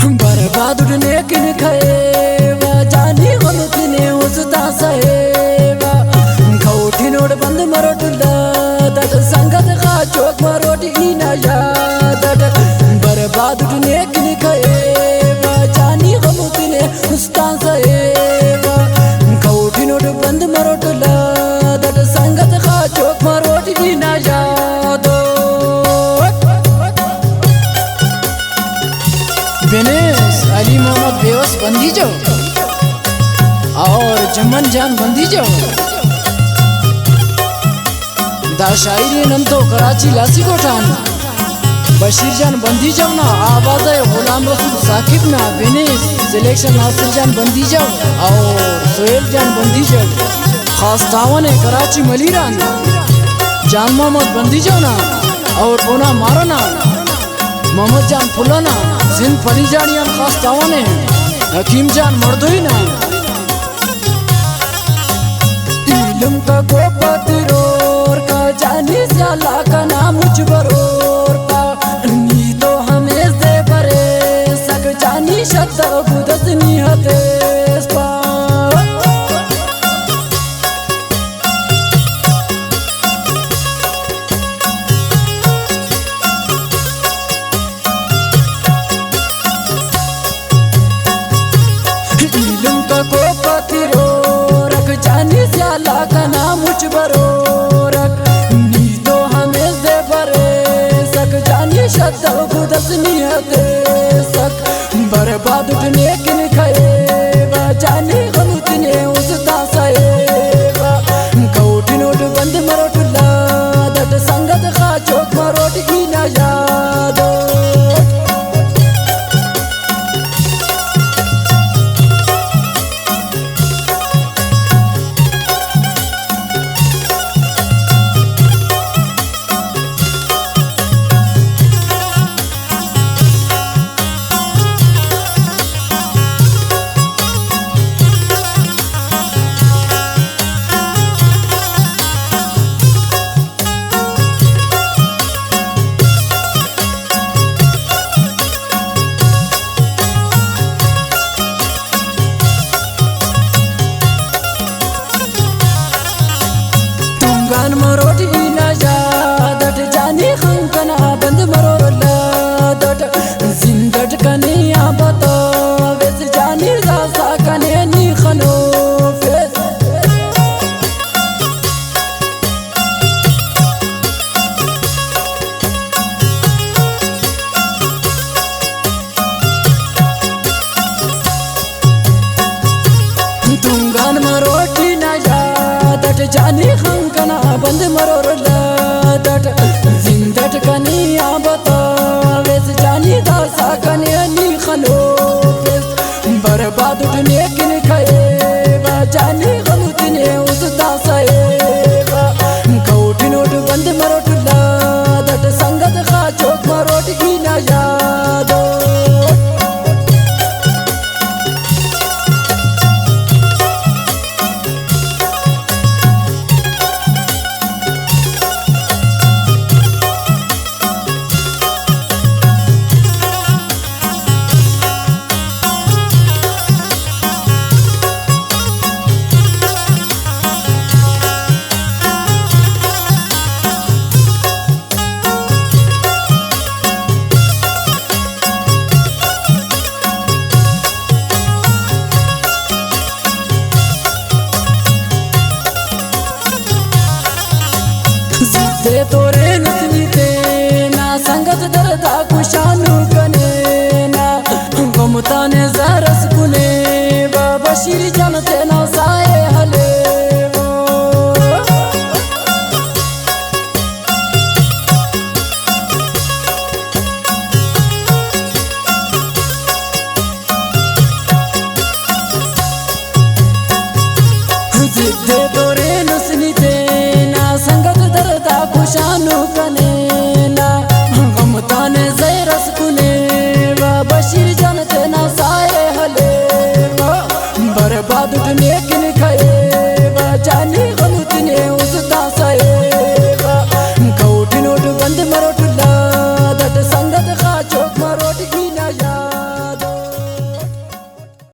बर्बाद उड़ने किन खाएवा जानी गलतने उसता सहेवा खौठी नोड बंद मरोटला दट संगत का चौक मरोट इना याद बर्बाद उड़ने किन खाएवा जानी गलतने उसता सहेवा खौठी नोड बंद मरोटला दट संगत का चौक मरोट इना याद बेनेस अली मोहम्मद बेवस बंदी जो और जमन जान बंदी जो दा शायरी नंतो कराची लासी कोठान बशीर जान बंदी जो ना आवाज़ है गुलाम रसूल साकिब ना बेनेस सिलेक्शन नासिर जान बंदी जो और सोहेल जान बंदी जो खास तावन है कराची मलीरान जान मोहम्मद बंदी जो ना और बोना मारो ना मोहम्मद जान फुलाना जिन फली जानियान खास तावाने हकीम जान मर्दोई ना इल्म का को पतिरोर का जानी साला का नाम मुझबरोर का नी तो हमें से बरे सक जानी शब्द बुदस निहते को पतिरो रख जानी स्याला का नाम मुझबरो रख नी तो हमें से बरे सक जानी शब्द बुदस निहते सक बर्बाद उठने किन खाएवा जानी गलतने उसता सहेवा कौठी नोट बंद मरोटला दट संगत का चौक मरोट की ना याद मरोट इना यादट जानी खंकना बंद मरोला दट जिंदट कनिया बता वेस जानी रासा कने नी खनो फेस तुंगान मरोट इना यादट जानी खंकना बंद मरोला दट जिंदट कनिया बता वेस जानी दासा कने नी खनो फेस बर्बाद उठने किन खाएवा जानी गलतने उसता सहेवा कौठी नोट बंद मरोटला दट संगत का चौक मरोट की ना याद दे तोरे नसनीते ना संगत दरदा कुशानु कने ना गमता ने जरा